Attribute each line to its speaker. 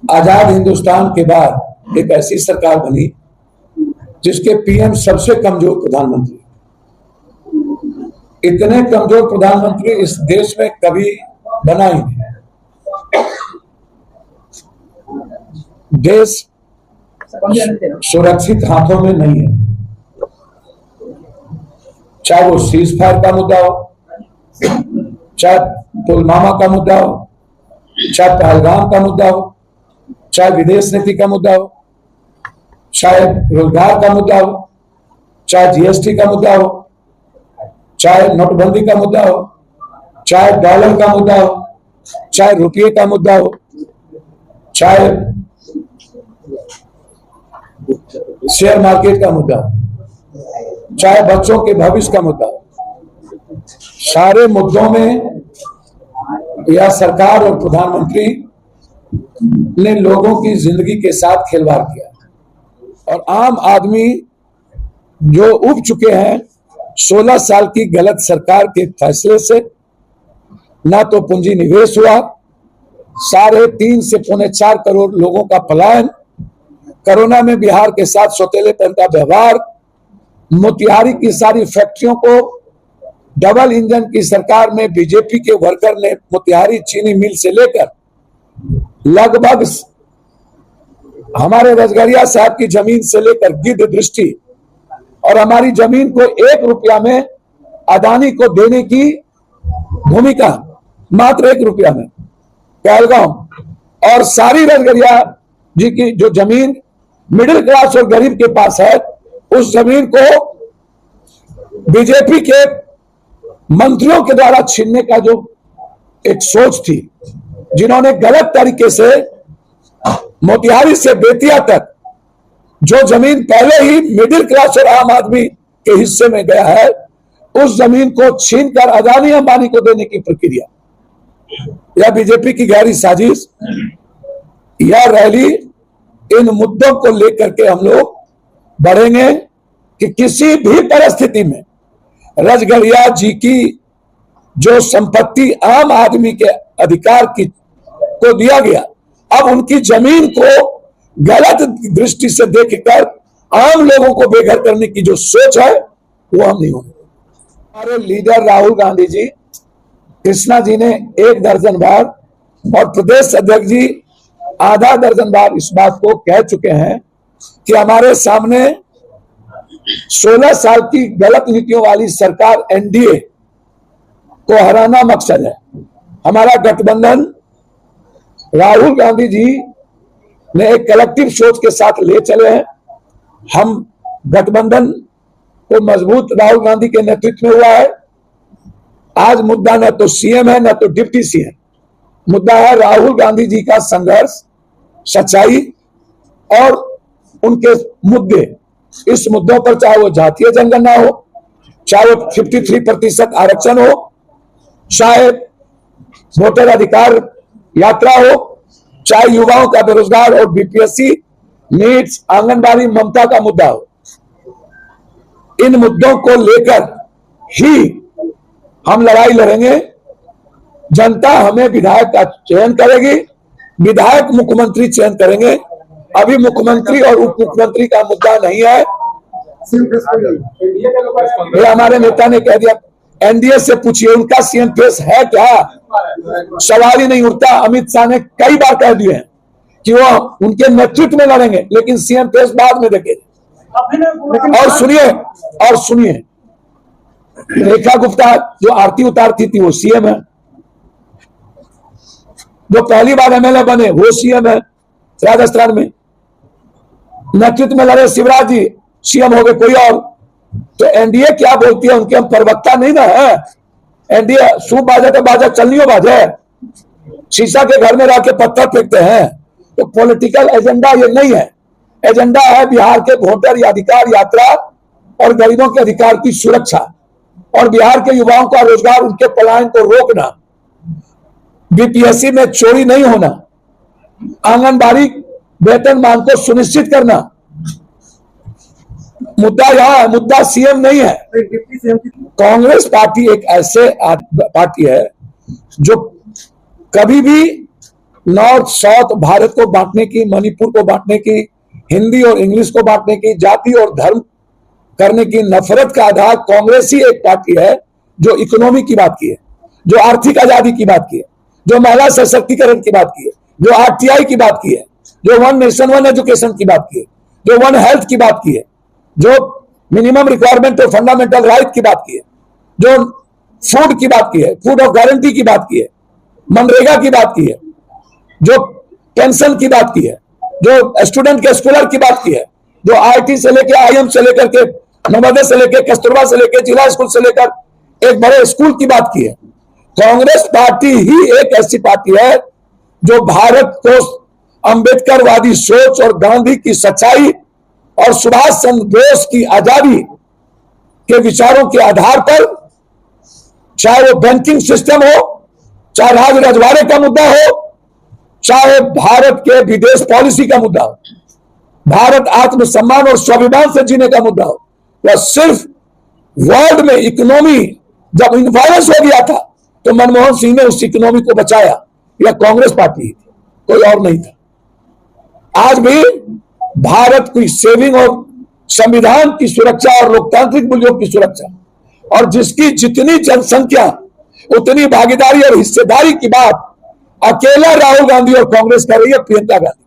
Speaker 1: आजाद हिंदुस्तान के बाद एक ऐसी सरकार बनी जिसके पीएम सबसे कमजोर प्रधानमंत्री। इतने कमजोर प्रधानमंत्री इस देश में कभी बना ही नहीं। देश सुरक्षित हाथों में नहीं है, चाहे वो सीज फायर का मुद्दा हो, चाहे पुलवामा का मुद्दा हो, चाहे पहलगाम का मुद्दा हो, चाहे विदेश नीति का मुद्दा हो, चाहे रोजगार का मुद्दा हो, चाहे जीएसटी का मुद्दा हो, चाहे नोटबंदी का मुद्दा हो, चाहे डॉलर का मुद्दा हो, चाहे रुपये का मुद्दा हो, चाहे शेयर मार्केट का मुद्दा हो, चाहे बच्चों के भविष्य का मुद्दा हो, सारे मुद्दों में यह सरकार और प्रधानमंत्री ने लोगों की जिंदगी के साथ खिलवाड़ किया और आम आदमी जो उब चुके हैं 16 साल की गलत सरकार के फैसले से। ना तो पूंजी निवेश हुआ, 3.5 से 4.25 करोड़ लोगों का पलायन, कोरोना में बिहार के साथ सौतेलेपन का व्यवहार, मोतिहारी की सारी फैक्ट्रियों को डबल इंजन की सरकार में बीजेपी के वर्कर ने मोतिहारी चीनी मिल से लेकर लगभग हमारे रजगरिया साहब की जमीन से लेकर गिद्ध दृष्टि और हमारी जमीन को 1 रुपया में अदानी को देने की भूमिका, मात्र 1 रुपया में पहलगाम, और सारी रजगरिया जी की जो जमीन मिडिल क्लास और गरीब के पास है, उस जमीन को बीजेपी के मंत्रियों के द्वारा छीनने का जो एक सोच थी, जिन्होंने गलत तरीके से मोतिहारी से बेतिया तक जो जमीन पहले ही मिडिल क्लास और आम आदमी के हिस्से में गया है, उस जमीन को छीनकर अदानी अंबानी को देने की प्रक्रिया, यह बीजेपी की गहरी साजिश। यह रैली इन मुद्दों को लेकर के हम लोग बढ़ेंगे कि किसी भी परिस्थिति में रजगरिया जी की जो संपत्ति आम आदमी के अधिकार की को दिया गया, अब उनकी जमीन को गलत दृष्टि से देखकर आम लोगों को बेघर करने की जो सोच है वो हम नहीं होंगे। हमारे लीडर राहुल गांधी जी, कृष्णा जी ने 1 दर्जन बार और प्रदेश अध्यक्ष जी आधा दर्जन बार इस बात को कह चुके हैं कि हमारे सामने 16 साल की गलत नीतियों वाली सरकार एनडीए को हराना मकसद है। हमारा गठबंधन राहुल गांधी जी ने एक कलेक्टिव सोच के साथ ले चले हैं। हम गठबंधन को मजबूत राहुल गांधी के नेतृत्व में हुआ है। आज मुद्दा न तो सीएम है न तो डिप्टी सीएम, मुद्दा है राहुल गांधी जी का संघर्ष, सच्चाई और उनके मुद्दे। इस मुद्दों पर चाहे वो जातीय जनगणना हो, चाहे वो 53% आरक्षण हो, चाहे वोटर अधिकार यात्रा हो, चाहे युवाओं का बेरोजगार और बीपीएससी, नीट्स, आंगनबाड़ी, ममता का मुद्दा हो, इन मुद्दों को लेकर ही हम लड़ाई लड़ेंगे। जनता हमें विधायक का चयन करेगी, विधायक मुख्यमंत्री चयन करेंगे। अभी मुख्यमंत्री और उप मुख्यमंत्री का मुद्दा नहीं है। ये हमारे नेता ने कह दिया, एनडीए से पूछिए उनका सीएम फेस है क्या, सवाल ही नहीं उठता। अमित शाह ने कई बार कह दिए हैं कि वो उनके नेतृत्व में लड़ेंगे, लेकिन सीएम फेस बाद में देखेंगे। और सुनिए रेखा गुप्ता जो आरती उतारती थी वो सीएम है, जो पहली बार एमएलए बने वो सीएम है राजस्थान में, नेतृत्व में लड़े शिवराज जी सीएम हो गए कोई और। तो एनडीए क्या बोलती है, उनके हम प्रवक्ता नहीं ना है। एनडीए सूप बाजे तो बाजा चलनियो बाजे, शीशा के घर में रह के पत्थर फेंकते हैं। तो पॉलिटिकल एजेंडा ये नहीं है। एजेंडा है बिहार के वोटर या अधिकार यात्रा और गरीबों के अधिकार की सुरक्षा और बिहार के युवाओं का रोजगार, उनके पलायन को रोकना, बीपीएससी में चोरी नहीं होना, आंगनबाड़ी वेतनमान को सुनिश्चित करना। मुद्दा यहां है, मुद्दा सीएम नहीं है। कांग्रेस पार्टी एक ऐसे पार्टी है जो कभी भी नॉर्थ साउथ भारत को बांटने की, मणिपुर को बांटने की, हिंदी और इंग्लिश को बांटने की, जाति और धर्म करने की नफरत का आधार कांग्रेस ही एक पार्टी है जो इकोनॉमी की बात की है, जो आर्थिक आजादी की बात की है, जो महिला सशक्तिकरण की बात की है, जो आरटीआई की बात की है, जो वन नेशन वन एजुकेशन की बात की है, जो वन हेल्थ की बात की है, जो मिनिमम रिक्वायरमेंट और फंडामेंटल राइट की बात की है, जो फूड की बात की है, फूड ऑफ गारंटी की बात की है, मनरेगा की बात की है, जो पेंशन की बात की है, जो स्टूडेंट के स्कॉलर की बात की है, जो आईटी से लेकर आईएम से लेकर के नवोदय से लेकर कस्तूरबा से लेकर जिला स्कूल से लेकर एक बड़े स्कूल की बात की है। कांग्रेस पार्टी ही एक ऐसी पार्टी है जो भारत को अंबेडकरवादी सोच और गांधी की सच्चाई और सुभाष चंद्र बोस की आजादी के विचारों के आधार पर, चाहे वो बैंकिंग सिस्टम हो, चाहे राज रजवाड़े का मुद्दा हो, चाहे भारत के विदेश पॉलिसी का मुद्दा हो, भारत आत्मसम्मान और स्वाभिमान से जीने का मुद्दा हो, वह सिर्फ वर्ल्ड में इकोनॉमी जब इनवायरस हो गया था तो मनमोहन सिंह ने उस इकोनॉमी को बचाया। यह कांग्रेस पार्टी थी, कोई और नहीं था। आज भी भारत की सेविंग और संविधान की सुरक्षा और लोकतांत्रिक मूल्यों की सुरक्षा और जिसकी जितनी जनसंख्या उतनी भागीदारी और हिस्सेदारी की बात अकेला राहुल गांधी और कांग्रेस कर रही है, प्रियंका गांधी।